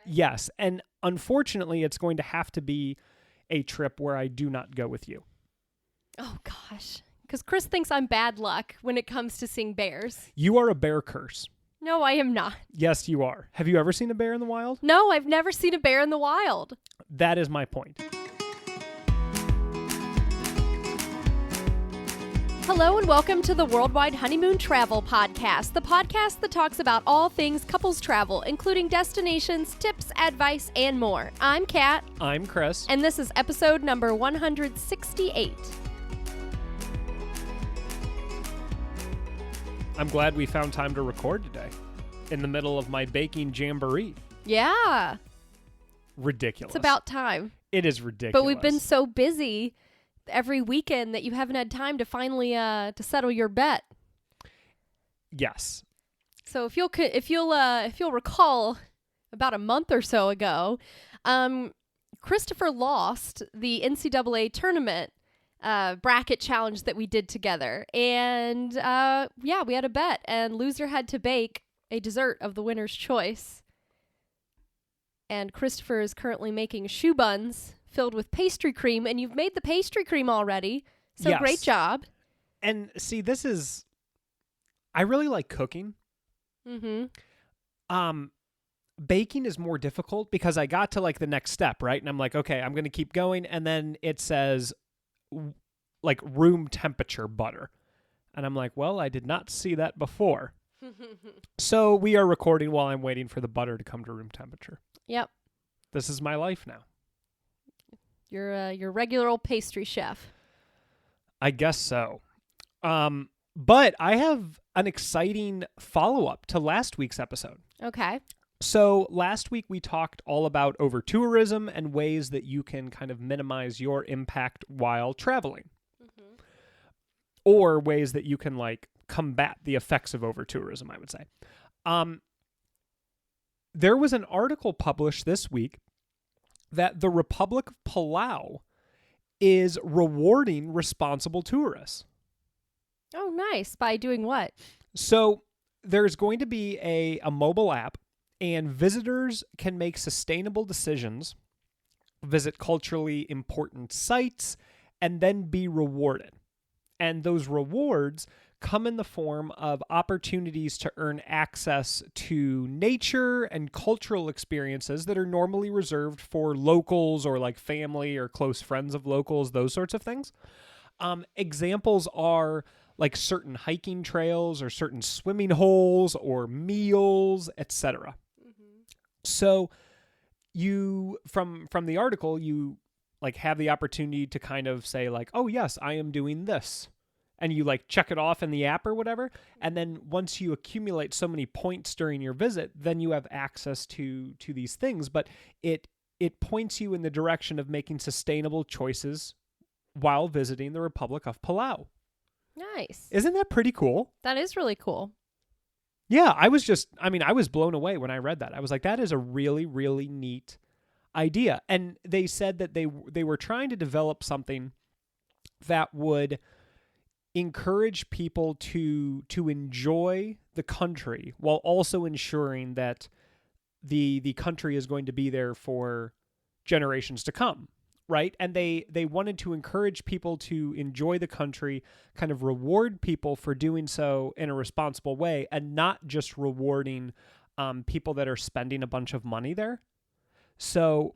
Yes, and unfortunately, it's going to have to be a trip where I do not go with you. Oh, gosh. Because Chris thinks I'm bad luck when it comes to seeing bears. You are a bear curse. No, I am not. Yes, you are. Have you ever seen a bear in the wild? No, I've never seen a bear in the wild. That is my point. Hello and welcome to the Worldwide Honeymoon Travel Podcast, the podcast that talks about all things couples travel, including destinations, tips, advice, and more. I'm Kat. I'm Chris. And this is episode number 168. I'm glad we found time to record today in the middle of my baking jamboree. Yeah. Ridiculous. It's about time. It is ridiculous. But we've been so busy every weekend that you haven't had time to finally to settle your bet. Yes. So if you'll recall, about a month or so ago, Christopher lost the NCAA tournament bracket challenge that we did together, and we had a bet, and loser had to bake a dessert of the winner's choice. And Christopher is currently making shoe buns filled with pastry cream, and you've made the pastry cream already. So yes. Great job. And see, I really like cooking. Mm-hmm. Baking is more difficult because I got to like the next step, right? And I'm like, okay, I'm going to keep going. And then it says like room temperature butter. And I'm like, well, I did not see that before. So we are recording while I'm waiting for the butter to come to room temperature. Yep. This is my life now. You're your regular old pastry chef. I guess so. But I have an exciting follow-up to last week's episode. Okay. So last week we talked all about over-tourism and ways that you can kind of minimize your impact while traveling. Mm-hmm. Or ways that you can like combat the effects of over-tourism, I would say. There was an article published this week that the Republic of Palau is rewarding responsible tourists. Oh, nice. By doing what? So there's going to be a mobile app, and visitors can make sustainable decisions, visit culturally important sites, and then be rewarded. And those rewards come in the form of opportunities to earn access to nature and cultural experiences that are normally reserved for locals or like family or close friends of locals, those sorts of things. Examples are like certain hiking trails or certain swimming holes or meals, etc. Mm-hmm. So you, from the article, you like have the opportunity to kind of say like, oh yes, I am doing this. And you like check it off in the app or whatever. And then once you accumulate so many points during your visit, then you have access to these things. But it points you in the direction of making sustainable choices while visiting the Republic of Palau. Nice. Isn't that pretty cool? That is really cool. Yeah, I was blown away when I read that. I was like, that is a really, really neat idea. And they said that they were trying to develop something that would encourage people to enjoy the country while also ensuring that the country is going to be there for generations to come, right? And they wanted to encourage people to enjoy the country, kind of reward people for doing so in a responsible way, and not just rewarding people that are spending a bunch of money there. So,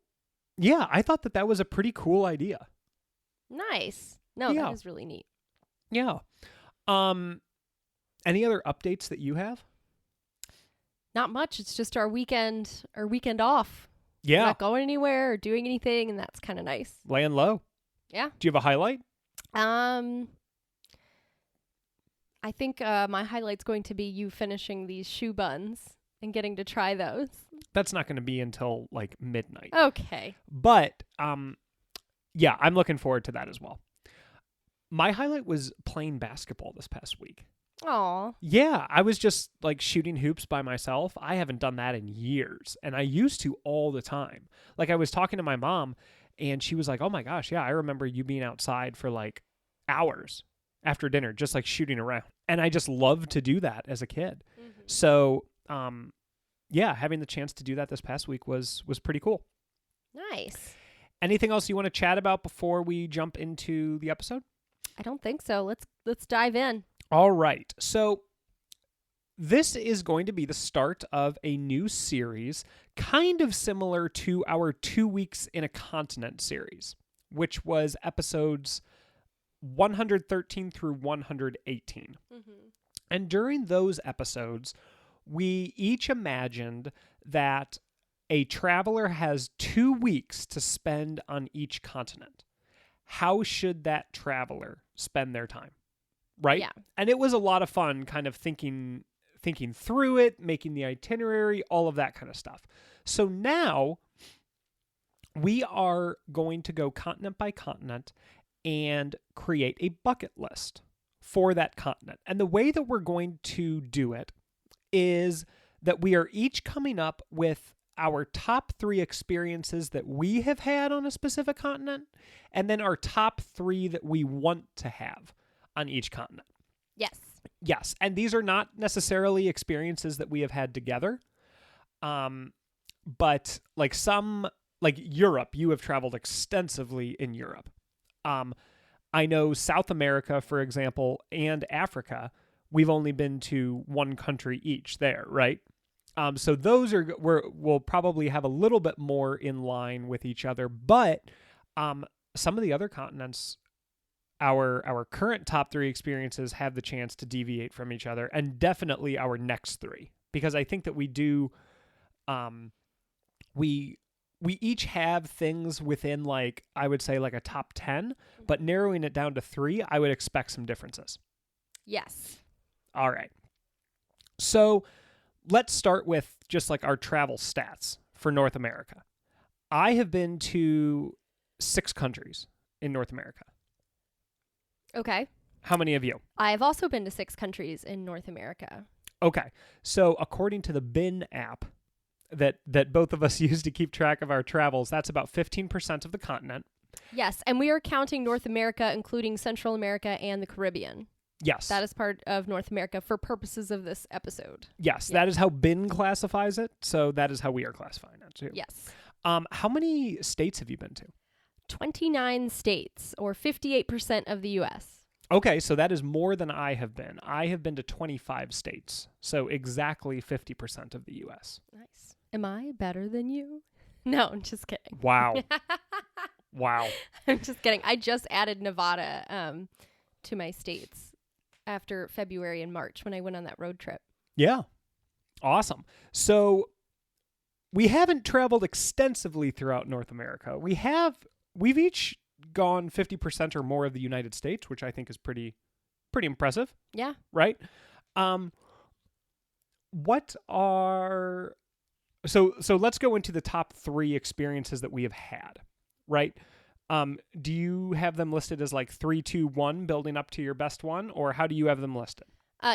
yeah, I thought that was a pretty cool idea. Nice. No, yeah. That is really neat. Yeah. Any other updates that you have? Not much. It's just our weekend off. Yeah. We're not going anywhere or doing anything, and that's kind of nice. Laying low. Yeah. Do you have a highlight? I think my highlight's going to be you finishing these shoe buns and getting to try those. That's not going to be until like midnight. Okay. But yeah, I'm looking forward to that as well. My highlight was playing basketball this past week. Aw. Yeah, I was just like shooting hoops by myself. I haven't done that in years, and I used to all the time. Like I was talking to my mom, and she was like, oh my gosh, yeah, I remember you being outside for like hours after dinner, just like shooting around. And I just loved to do that as a kid. Mm-hmm. So yeah, having the chance to do that this past week was pretty cool. Nice. Anything else you want to chat about before we jump into the episode? I don't think so. Let's dive in. All right. So this is going to be the start of a new series, kind of similar to our 2 Weeks in a Continent series, which was episodes 113 through 118. Mm-hmm. And during those episodes, we each imagined that a traveler has 2 weeks to spend on each continent. How should that traveler spend their time? Right? Yeah. And it was a lot of fun kind of thinking through it, making the itinerary, all of that kind of stuff. So now we are going to go continent by continent and create a bucket list for that continent. And the way that we're going to do it is that we are each coming up with our top 3 experiences that we have had on a specific continent, and then our top 3 that we want to have on each continent. Yes. Yes, and these are not necessarily experiences that we have had together. But like Europe, you have traveled extensively in Europe. I know South America, for example, and Africa, we've only been to one country each there, right? So those we'll probably have a little bit more in line with each other, but some of the other continents, our current top 3 experiences have the chance to deviate from each other, and definitely our next 3, because I think that we do, we each have things within, like, I would say like a top 10, but narrowing it down to 3, I would expect some differences. Yes. All right. So let's start with just like our travel stats for North America. I have been to 6 countries in North America. Okay. How many of you? I've also been to 6 countries in North America. Okay. So according to the BIN app that both of us use to keep track of our travels, that's about 15% of the continent. Yes, and we are counting North America, including Central America and the Caribbean. Yes. That is part of North America for purposes of this episode. Yes, Yeah. that is how BIN classifies it. So that is how we are classifying it too. Yes. How many states have you been to? 29 states, or 58% of the U.S. Okay, so that is more than I have been. I have been to 25 states, so exactly 50% of the U.S. Nice. Am I better than you? No, I'm just kidding. Wow. Wow. I'm just kidding. I just added Nevada to my states after February and March when I went on that road trip. Yeah. Awesome. So we haven't traveled extensively throughout North America. We've each gone 50% or more of the United States, which I think is pretty impressive. Yeah. Right? So let's go into the top 3 experiences that we have had, right? Do you have them listed as like 3, 2, 1 building up to your best one, or how do you have them listed?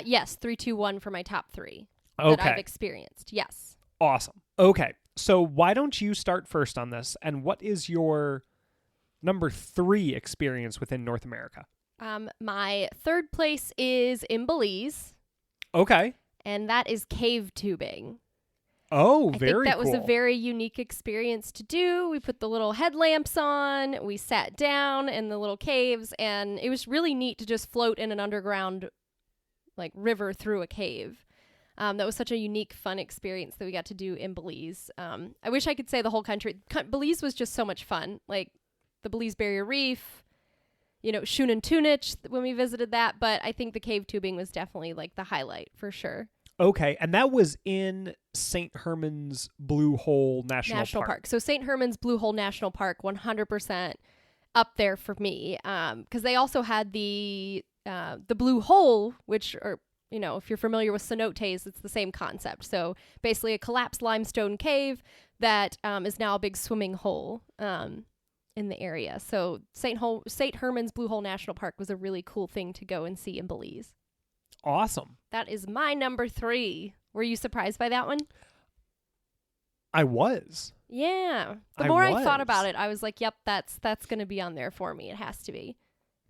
Yes, 3, 2, 1 for my top 3 Okay. that I've experienced. Yes. Awesome. Okay. So why don't you start first on this, and what is your number 3 experience within North America? My third place is in Belize, Okay. and that is cave tubing. Oh, I very think that cool. was a very unique experience to do. We put the little headlamps on, we sat down in the little caves, and it was really neat to just float in an underground like river through a cave. That was such a unique, fun experience that we got to do in Belize. I wish I could say the whole country. Belize was just so much fun. Like the Belize Barrier Reef, Shunan Tunich when we visited that. But I think the cave tubing was definitely like the highlight for sure. Okay, and that was in St. Herman's Blue Hole National Park. So St. Herman's Blue Hole National Park, 100% up there for me. Because they also had the Blue Hole, which are, if you're familiar with cenotes, it's the same concept. So basically a collapsed limestone cave that is now a big swimming hole in the area. So St. Herman's Blue Hole National Park was a really cool thing to go and see in Belize. Awesome. That is my number 3. Were you surprised by that one? I was. Yeah. The more I thought about it, I was like, yep, that's going to be on there for me. It has to be.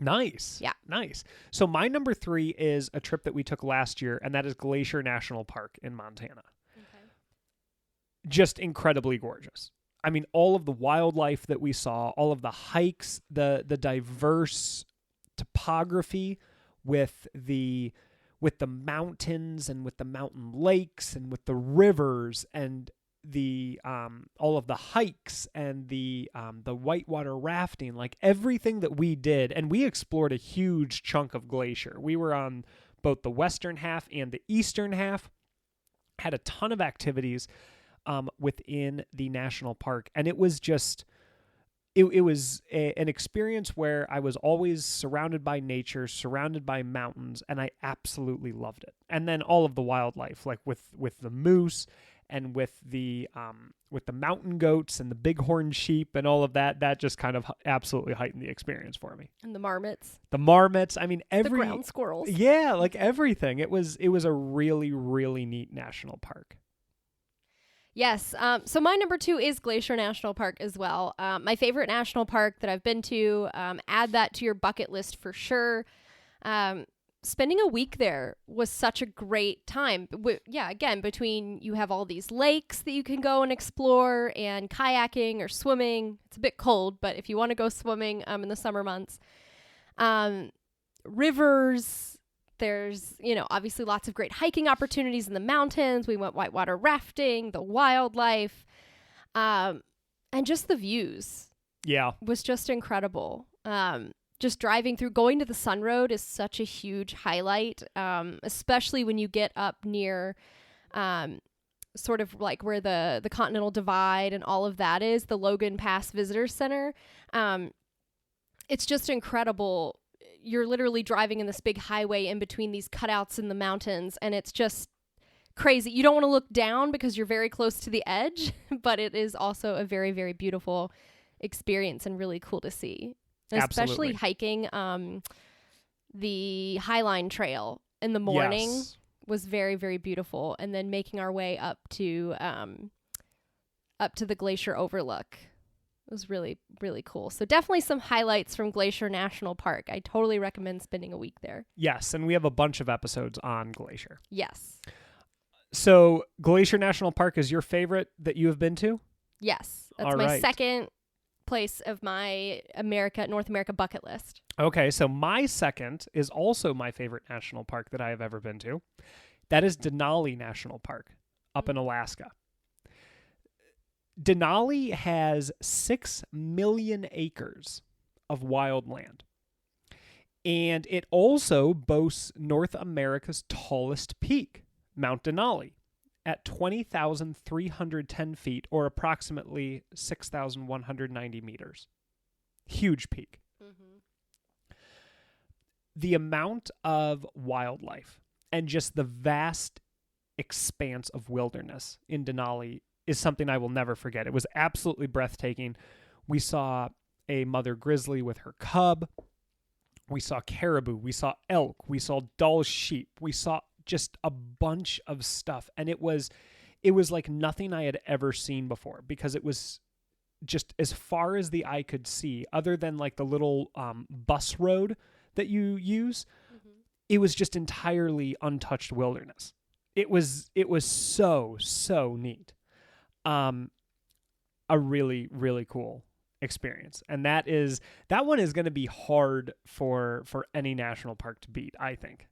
Nice. Yeah. Nice. So my number 3 is a trip that we took last year, and that is Glacier National Park in Montana. Okay. just incredibly gorgeous. I mean, all of the wildlife that we saw, all of the hikes, the diverse topography with the mountains and with the mountain lakes and with the rivers and the all of the hikes and the whitewater rafting, like everything that we did, and we explored a huge chunk of glacier. We were on both the western half and the eastern half, had a ton of activities within the national park, and it was just it was an experience where I was always surrounded by nature, surrounded by mountains, and I absolutely loved it. And then all of the wildlife, like with the moose and with the mountain goats and the bighorn sheep and all of that just kind of absolutely heightened the experience for me. And the marmots. I mean, the ground squirrels. Yeah, like everything. It was a really, really neat national park. Yes. So my number 2 is Glacier National Park as well. My favorite national park that I've been to. Add that to your bucket list for sure. Spending a week there was such a great time. Again, between you have all these lakes that you can go and explore, and kayaking or swimming. It's a bit cold, but if you want to go swimming in the summer months, rivers. There's, obviously lots of great hiking opportunities in the mountains. We went whitewater rafting, the wildlife, and just the views. Yeah. Was just incredible. Just driving through, going to the Sun Road is such a huge highlight, especially when you get up near sort of like where the Continental Divide and all of that is, the Logan Pass Visitor Center. It's just incredible. You're literally driving in this big highway in between these cutouts in the mountains, and it's just crazy. You don't want to look down because you're very close to the edge, but it is also a very, very beautiful experience and really cool to see. Especially hiking the Highline Trail in the morning was very, very beautiful, and then making our way up to the glacier overlook. It was really, really cool. So definitely some highlights from Glacier National Park. I totally recommend spending a week there. Yes, and we have a bunch of episodes on Glacier. Yes. So Glacier National Park is your favorite that you have been to? Yes. That's my second place of my North America bucket list. Okay, so my second is also my favorite national park that I have ever been to. That is Denali National Park up in Alaska. Denali has 6 million acres of wild land. And it also boasts North America's tallest peak, Mount Denali, at 20,310 feet, or approximately 6,190 meters. Huge peak. Mm-hmm. The amount of wildlife and just the vast expanse of wilderness in Denali is something I will never forget. It was absolutely breathtaking. We saw a mother grizzly with her cub. We saw caribou. We saw elk. We saw Dall sheep. We saw just a bunch of stuff. And it was like nothing I had ever seen before, because it was just as far as the eye could see, other than like the little bus road that you use. Mm-hmm. It was just entirely untouched wilderness. It was so neat. A really, really cool experience. And that one is going to be hard for any national park to beat, I think.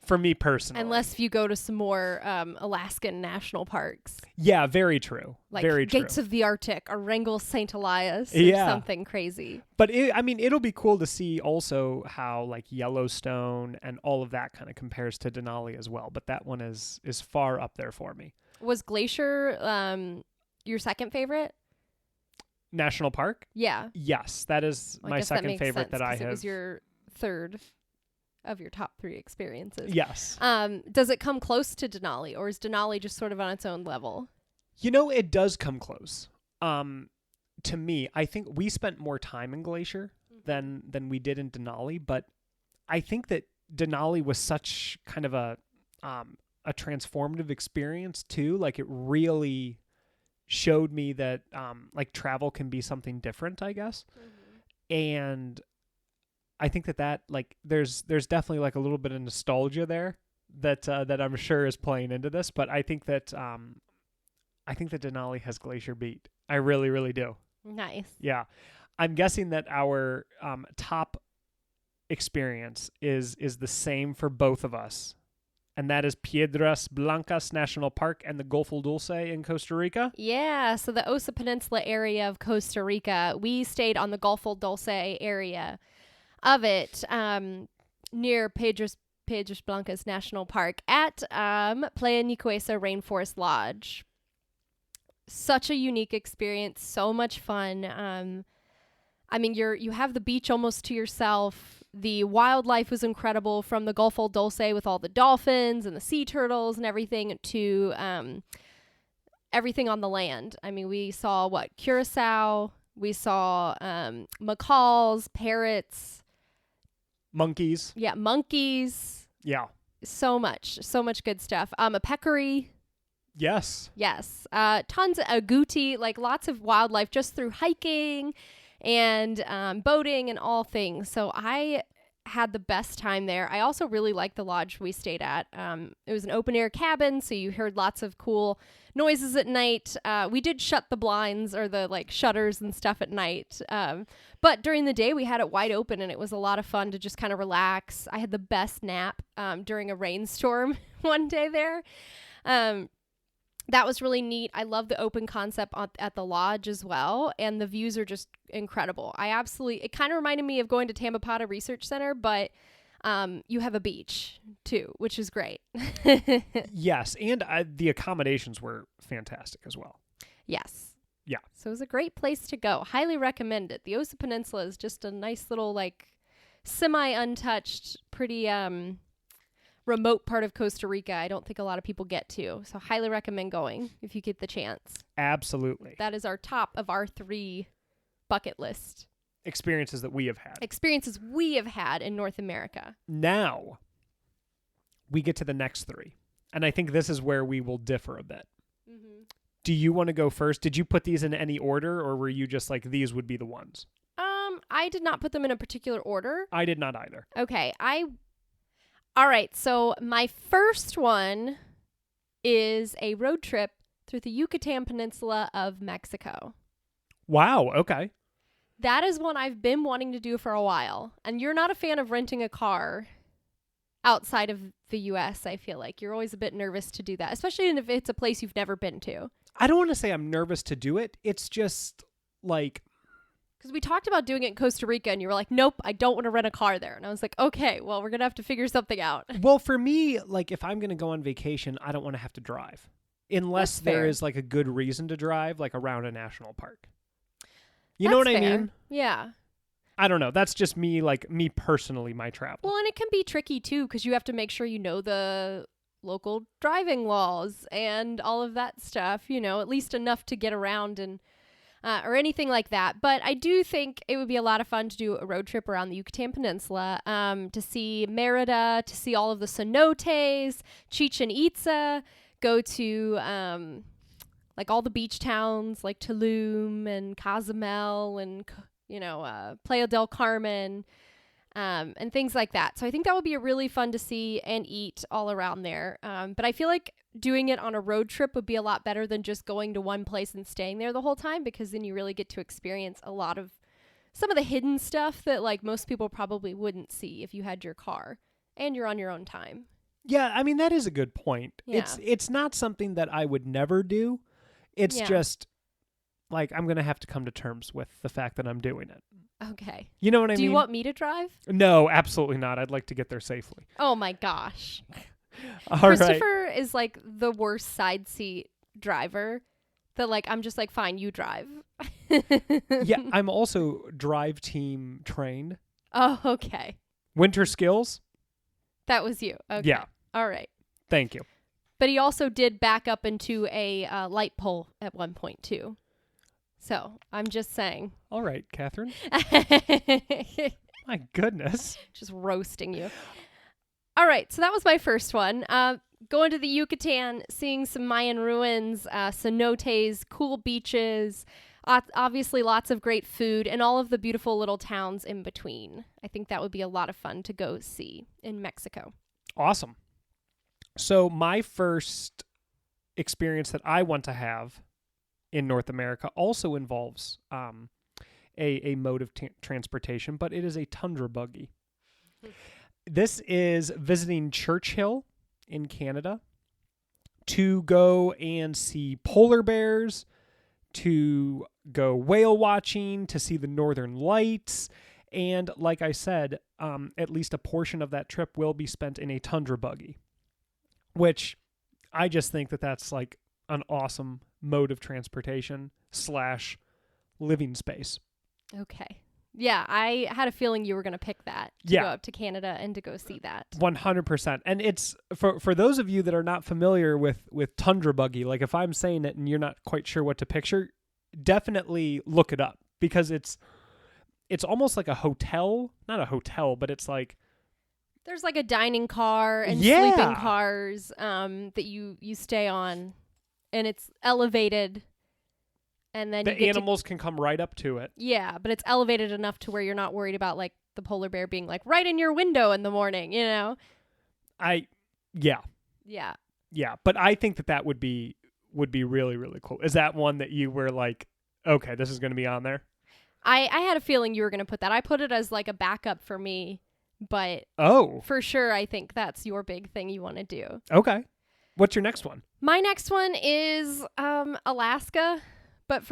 For me personally. Unless you go to some more Alaskan national parks. Yeah, very true. Like very Gates true. of the Arctic or Wrangell St. Elias or something crazy. But it'll be cool to see also how like Yellowstone and all of that kind of compares to Denali as well. But that one is far up there for me. Was Glacier your second favorite? National park? Yeah. Yes, that is my second favorite that I have. It was your third of your top 3 experiences. Yes. Does it come close to Denali, or is Denali just sort of on its own level? It does come close. To me, I think we spent more time in Glacier than we did in Denali, but I think that Denali was such kind of a transformative experience too. Like it really showed me that like travel can be something different, I guess. Mm-hmm. And I think that like there's definitely like a little bit of nostalgia there that I'm sure is playing into this, but I think that I think that Denali has Glacier beat. I really, really do. Nice. Yeah. I'm guessing that our top experience is the same for both of us. And that is Piedras Blancas National Park and the Golfo Dulce in Costa Rica. Yeah, so the Osa Peninsula area of Costa Rica, we stayed on the Golfo Dulce area of it, near Piedras Blancas National Park at Playa Nicuesa Rainforest Lodge. Such a unique experience, so much fun. I mean, you have the beach almost to yourself. The wildlife was incredible, from the Golfo Dulce with all the dolphins and the sea turtles and everything to everything on the land. I mean, we saw curassow, we saw macaws, parrots, monkeys. Yeah, monkeys. Yeah. So much good stuff. A peccary. Yes. Yes. Tons of agouti, like lots of wildlife just through hiking and boating and all things. So I had the best time there. I also really liked the lodge we stayed at. It was an open air cabin, so you heard lots of cool noises at night. We did shut the blinds or the shutters and stuff at night. But during the day we had it wide open, and it was a lot of fun to just kind of relax. I had the best nap during a rainstorm one day there. That was really neat. I love the open concept at the lodge as well, and the views are just incredible. It kind of reminded me of going to Tambopata Research Center, but you have a beach too, which is great. Yes, and the accommodations were fantastic as well. Yes. Yeah. So it was a great place to go. Highly recommend it. The Osa Peninsula is just a nice little semi-untouched, pretty remote part of Costa Rica. I don't think a lot of people get to. So highly recommend going if you get the chance. Absolutely. That is our top of our 3 bucket list. Experiences that we have had. Experiences we have had in North America. Now, we get to the next 3. And I think this is where we will differ a bit. Mm-hmm. Do you want to go first? Did you put these in any order, or were you just like, these would be the ones? I did not put them in a particular order. I did not either. Okay. All right, so my first one is a road trip through the Yucatan Peninsula of Mexico. Wow, okay. That is one I've been wanting to do for a while. And you're not a fan of renting a car outside of the U.S., I feel like. You're always a bit nervous to do that, especially if it's a place you've never been to. I don't want to say I'm nervous to do it. It's just like... Because we talked about doing it in Costa Rica, and you were like, nope, I don't want to rent a car there. And I was like, okay, well, we're going to have to figure something out. Well, for me, if I'm going to go on vacation, I don't want to have to drive. Unless there is, a good reason to drive, around a national park. You know what I mean? Yeah. I don't know. That's just me, me personally, my travel. Well, and it can be tricky, too, because you have to make sure you know the local driving laws and all of that stuff, at least enough to get around and... or anything like that. But I do think it would be a lot of fun to do a road trip around the Yucatan Peninsula, to see Merida, to see all of the cenotes, Chichen Itza, go to all the beach towns like Tulum and Cozumel and Playa del Carmen, and things like that. So I think that would be a really fun to see and eat all around there. But I feel like doing it on a road trip would be a lot better than just going to one place and staying there the whole time, because then you really get to experience some of the hidden stuff that most people probably wouldn't see if you had your car and you're on your own time. Yeah, I mean, that is a good point. Yeah. It's not something that I would never do. It's just I'm going to have to come to terms with the fact that I'm doing it. Okay. You know what I mean? Do you want me to drive? No, absolutely not. I'd like to get there safely. Oh my gosh. Christopher is the worst side seat driver that I'm just fine, you drive. Yeah, I'm also drive team trained. Oh, okay. Winter skills? That was you. Okay. Yeah. All right. Thank you. But he also did back up into a light pole at one point too. So I'm just saying. All right, Catherine. My goodness. Just roasting you. All right, so that was my first one. Going to the Yucatan, seeing some Mayan ruins, cenotes, cool beaches, obviously lots of great food, and all of the beautiful little towns in between. I think that would be a lot of fun to go see in Mexico. Awesome. So my first experience that I want to have in North America also involves a mode of transportation, but it is a tundra buggy. This is visiting Churchill in Canada to go and see polar bears, to go whale watching, to see the northern lights. And like I said, at least a portion of that trip will be spent in a tundra buggy, which I just think that that's like an awesome mode of transportation / living space. Okay. Yeah, I had a feeling you were going to pick that to go up to Canada and to go see that. 100%. And it's for those of you that are not familiar with tundra buggy, like if I'm saying it and you're not quite sure what to picture, definitely look it up, because it's almost like a hotel, not a hotel, but it's like there's like a dining car and sleeping cars that you stay on, and it's elevated. And then the animals can come right up to it. Yeah, but it's elevated enough to where you're not worried about like the polar bear being like right in your window in the morning, you know? Yeah. But I think that would be really, really cool. Is that one that you were like, okay, this is going to be on there? I had a feeling you were going to put that. I put it as like a backup for me, but for sure, I think that's your big thing you want to do. Okay. What's your next one? My next one is Alaska. But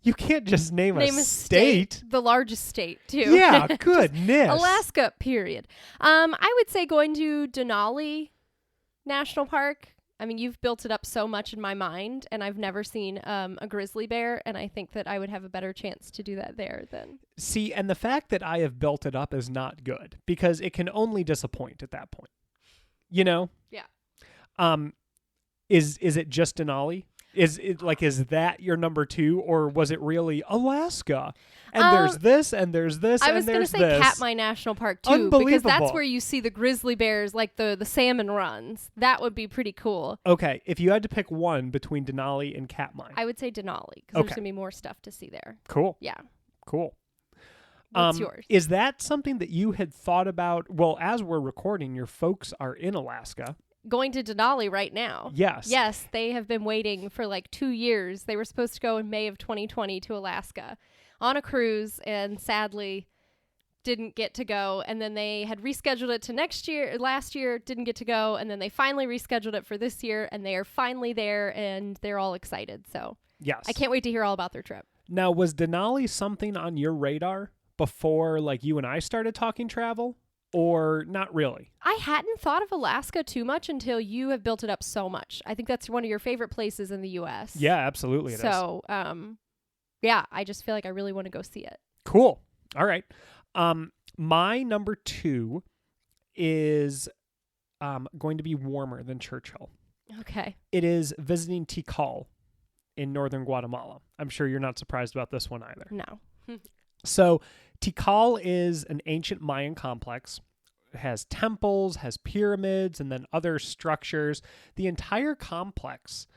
you can't just name a state. The largest state, too. Yeah, goodness. Alaska, period. I would say going to Denali National Park. I mean, you've built it up so much in my mind, and I've never seen a grizzly bear, and I think that I would have a better chance to do that there than... See, and the fact that I have built it up is not good, because it can only disappoint at that point. You know? Yeah. Is it just Denali? Is that your number 2, or was it really Alaska? And there's this, and there's this, I and was going to say Katmai National Park too, Unbelievable. because that's where you see the grizzly bears, like the salmon runs. That would be pretty cool. Okay, if you had to pick one between Denali and Katmai, I would say Denali, because there's going to be more stuff to see there. Cool. Yeah. Cool. What's yours? Is that something that you had thought about? Well, as we're recording, your folks are in Alaska. Going to Denali right now. Yes, they have been waiting for like 2 years. They were supposed to go in May of 2020 to Alaska on a cruise, and sadly didn't get to go. And then they had rescheduled it to last year, didn't get to go, and then they finally rescheduled it for this year, and they are finally there, and they're all excited. So yes, I can't wait to hear all about their trip. Now, was Denali something on your radar before like you and I started talking travel? Or not really? I hadn't thought of Alaska too much until you have built it up so much. I think that's one of your favorite places in the U.S. Yeah, absolutely it is. So, yeah, I just feel like I really want to go see it. Cool. All right. My number 2 is going to be warmer than Churchill. Okay. It is visiting Tikal in northern Guatemala. I'm sure you're not surprised about this one either. No. So Tikal is an ancient Mayan complex. It has temples, has pyramids, and then other structures. The entire complex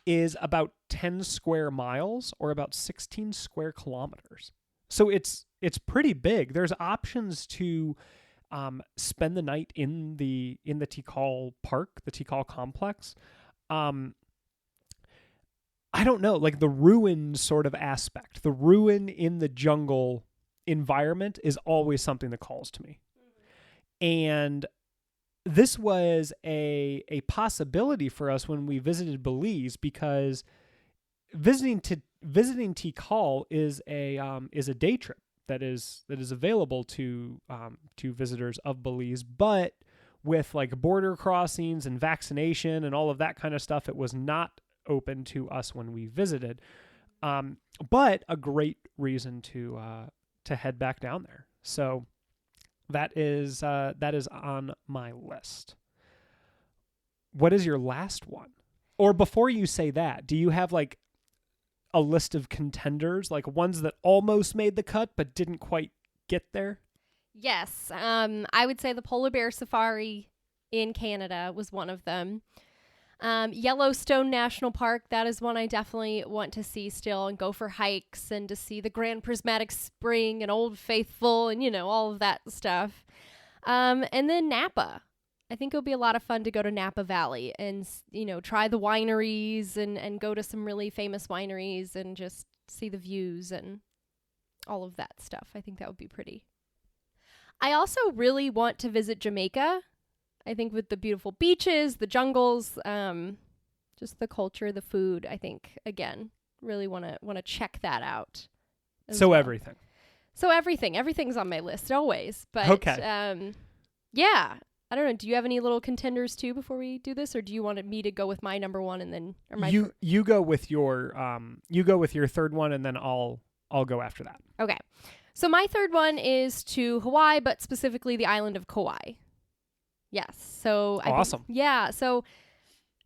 is about 10 square miles, or about 16 square kilometers. So it's pretty big. There's options to spend the night in the Tikal park, the Tikal complex. I don't know, like the ruin sort of aspect, the ruin in the jungle environment is always something that calls to me. Mm-hmm. And this was a possibility for us when we visited Belize, because visiting Tikal is a day trip that is available to visitors of Belize, but with like border crossings and vaccination and all of that kind of stuff, it was not open to us when we visited, but a great reason to head back down there. So that is on my list. What is your last one? Or before you say that, do you have like a list of contenders, like ones that almost made the cut but didn't quite get there? Yes, I would say the polar bear safari in Canada was one of them. Yellowstone National Park, that is one I definitely want to see still, and go for hikes and to see the Grand Prismatic Spring and Old Faithful and, all of that stuff. And then Napa. I think it'll be a lot of fun to go to Napa Valley and, try the wineries and go to some really famous wineries and just see the views and all of that stuff. I think that would be pretty. I also really want to visit Jamaica. I think with the beautiful beaches, the jungles, just the culture, the food, I think, again, really want to check that out. So well. everything. So everything's on my list always. But okay. Yeah. I don't know. Do you have any little contenders too before we do this, or do you want me to go with my number one and then you go with your third one and then I'll go after that. Okay. So my third one is to Hawaii, but specifically the island of Kauai. Yes. So awesome. So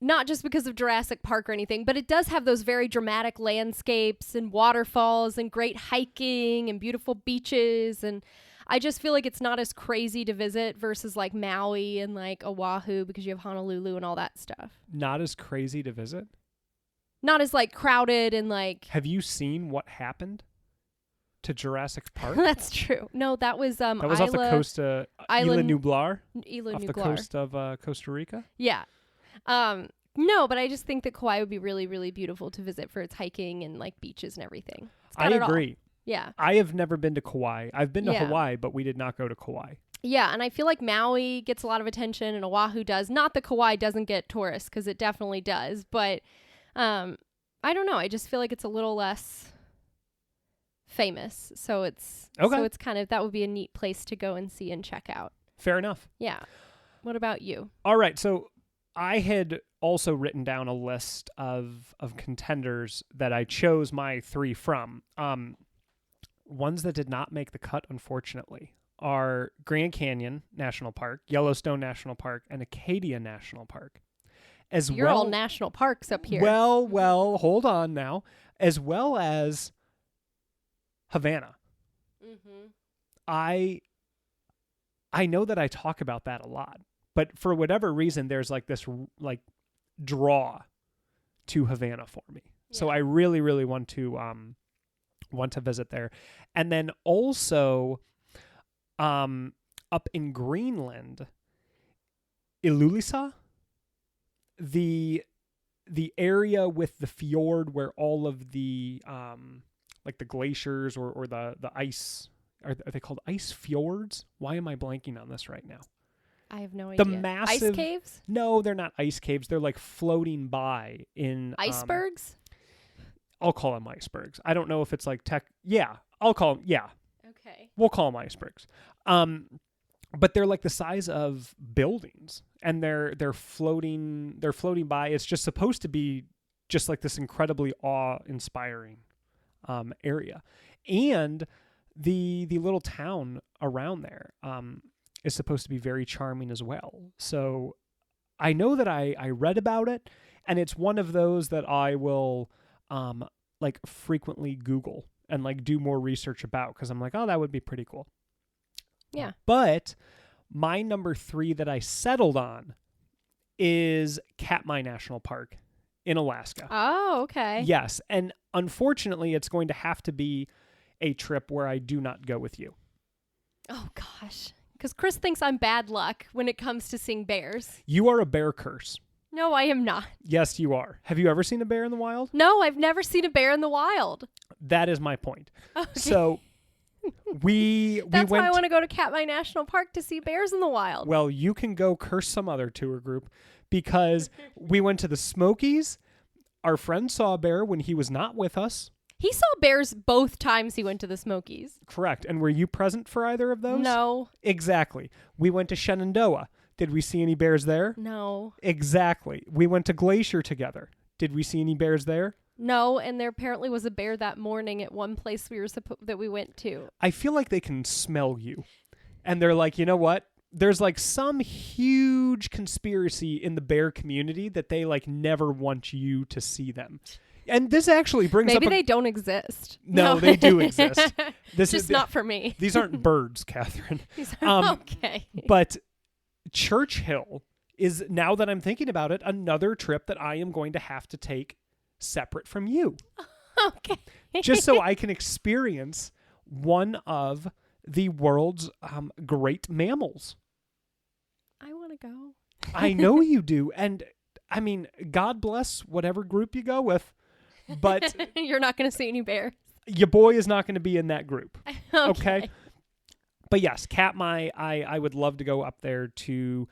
not just because of Jurassic Park or anything, but it does have those very dramatic landscapes and waterfalls and great hiking and beautiful beaches, and I just feel like it's not as crazy to visit versus like Maui and like Oahu because you have Honolulu and all that stuff. Not as crazy to visit? Not as like crowded and like... Have you seen what happened to Jurassic Park? That's true. No, that was off the coast of Isla Nublar? Off the coast of Costa Rica? Yeah. No, but I just think that Kauai would be really, really beautiful to visit for its hiking and like beaches and everything. I agree. Yeah. I have never been to Kauai. I've been to Hawaii, but we did not go to Kauai. Yeah, and I feel like Maui gets a lot of attention and Oahu does. Not that Kauai doesn't get tourists, because it definitely does. But I don't know. I just feel like it's a little less famous. So it's kind of, that would be a neat place to go and see and check out. Fair enough. Yeah. What about you? All right. So I had also written down a list of contenders that I chose my three from. Ones that did not make the cut, unfortunately, are Grand Canyon National Park, Yellowstone National Park, and Acadia National Park. You're all national parks up here. Well, hold on now. As well as Havana. Mm-hmm. I know that I talk about that a lot, but for whatever reason, there's like this like draw to Havana for me. Yeah. So I really, really want to visit there. And then also up in Greenland, Ilulissat, the area with the fjord where all of the like the glaciers or the ice, are they called ice fjords? Why am I blanking on this right now? I have no idea. The massive ice caves? No, they're not ice caves. They're like floating by in icebergs. I'll call them icebergs. I don't know if it's like Yeah, I'll call them. Yeah. Okay. We'll call them icebergs. But they're like the size of buildings, and they're floating by. It's just supposed to be just like this incredibly awe-inspiring area, and the little town around there is supposed to be very charming as well. So I know that I read about it, and it's one of those that I will like frequently Google and like do more research about, because I'm like, oh, that would be pretty cool. Yeah. But my number 3 that I settled on is Katmai National Park in Alaska. Oh, okay. Yes. And unfortunately, it's going to have to be a trip where I do not go with you. Oh, gosh. Because Chris thinks I'm bad luck when it comes to seeing bears. You are a bear curse. No, I am not. Yes, you are. Have you ever seen a bear in the wild? No, I've never seen a bear in the wild. That is my point. Okay. So That's why I want to go to Katmai National Park to see bears in the wild. Well, you can go curse some other tour group, because we went to the Smokies. Our friend saw a bear when he was not with us. He saw bears both times he went to the Smokies. Correct. And were you present for either of those? No. Exactly. We went to Shenandoah. Did we see any bears there? No. Exactly. We went to Glacier together. Did we see any bears there? No, and there apparently was a bear that morning at one place that we went to. I feel like they can smell you. And they're like, you know what? There's like some huge conspiracy in the bear community that they like never want you to see them. And this actually brings up... Maybe they don't exist. No, they do exist. This is not for me. These aren't birds, Catherine. Okay. But Churchill is, now that I'm thinking about it, another trip that I am going to have to take separate from you. Okay. Just so I can experience one of the world's great mammals. want to go. I know you do. And I mean, God bless whatever group you go with, but You're not going to see any bears. your boy is not going to be in that group. Okay. But yes, Katmai, I would love to go up there to,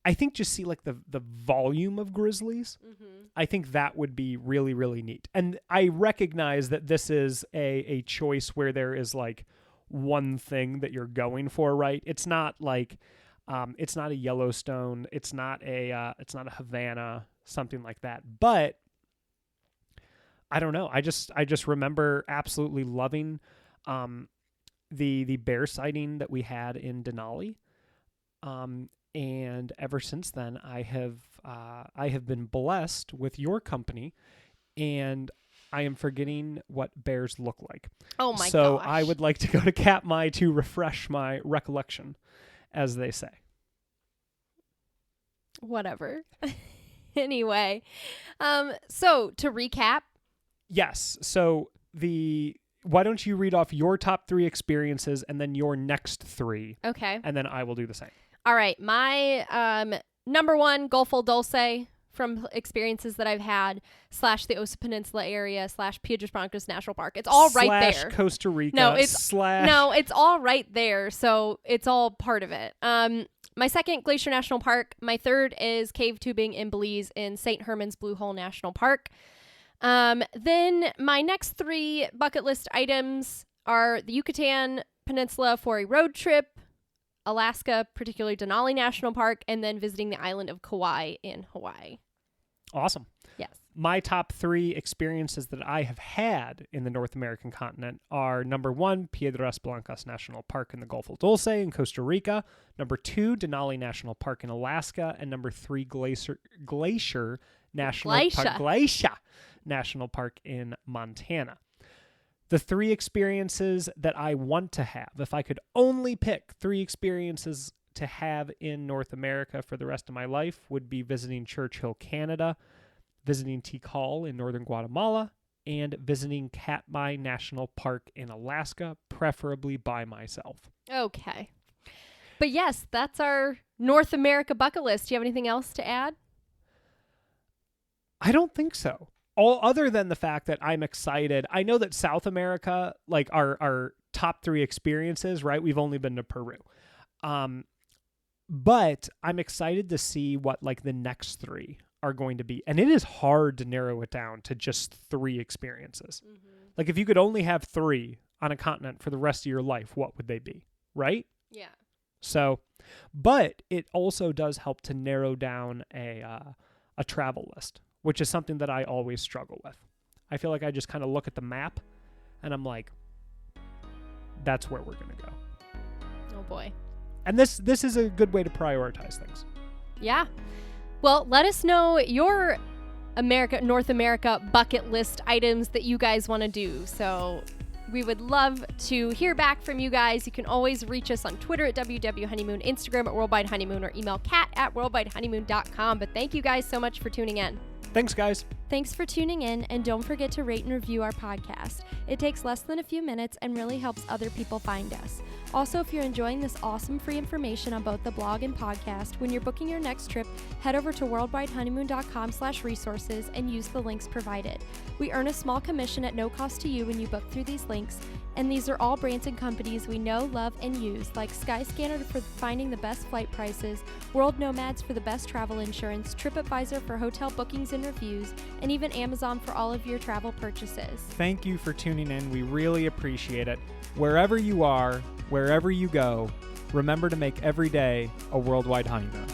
I think, just see like the volume of grizzlies. I think that would be really, really neat. And I recognize that this is a choice where there is like one thing that you're going for, right? It's not like, it's not a Yellowstone. It's not a Havana, something like that. But I don't know. I just remember absolutely loving, the bear sighting that we had in Denali. And ever since then, I have been blessed with your company, and I am forgetting what bears look like. Oh my gosh. So I would like to go to Katmai to refresh my recollection, as they say. Whatever. Anyway, so to recap. Yes. So why don't you read off your top 3 experiences and then your next 3? Okay. And then I will do the same. All right. My number 1, Golfo Dulce, from experiences that I've had, / the Osa Peninsula area, / Piedras Blancas National Park. It's all right there. Costa Rica. No, it's all right there. So it's all part of it. My second, Glacier National Park. My third is cave tubing in Belize in St. Herman's Blue Hole National Park. Then my next 3 bucket list items are the Yucatan Peninsula for a road trip, Alaska, particularly Denali National Park, and then visiting the island of Kauai in Hawaii. Awesome. Yes. My top 3 experiences that I have had in the North American continent are number 1, Piedras Blancas National Park in the Gulf of Dulce in Costa Rica. Number 2, Denali National Park in Alaska. And number 3, Glacier National Park in Montana. The 3 experiences that I want to have, if I could only pick 3 experiences to have in North America for the rest of my life, would be visiting Churchill, Canada, visiting Tikal in northern Guatemala, and visiting Katmai National Park in Alaska, preferably by myself. Okay. But yes, that's our North America bucket list. Do you have anything else to add? I don't think so. All other than the fact that I'm excited. I know that South America, like our top 3 experiences, right? We've only been to Peru. But I'm excited to see what like the next 3 are going to be. And it is hard to narrow it down to just 3 experiences. Like if you could only have 3 on a continent for the rest of your life, what would they be? Right? Yeah. So, but it also does help to narrow down a travel list, which is something that I always struggle with. I feel like I just kind of look at the map and I'm like, that's where we're going to go. Oh boy. And this is a good way to prioritize things. Yeah. Well, let us know your North America bucket list items that you guys want to do. So we would love to hear back from you guys. You can always reach us on Twitter at WWHoneymoon, Instagram at Worldwide Honeymoon, or email kat@worldwidehoneymoon.com. But thank you guys so much for tuning in. Thanks, guys. Thanks for tuning in, and don't forget to rate and review our podcast. It takes less than a few minutes and really helps other people find us. Also, if you're enjoying this awesome free information on both the blog and podcast, when you're booking your next trip, head over to worldwidehoneymoon.com/resources and use the links provided. We earn a small commission at no cost to you when you book through these links, and these are all brands and companies we know, love, and use, like Skyscanner for finding the best flight prices, World Nomads for the best travel insurance, TripAdvisor for hotel bookings and reviews, and even Amazon for all of your travel purchases. Thank you for tuning in. We really appreciate it. Wherever you are, wherever you go, remember to make every day a worldwide honeymoon.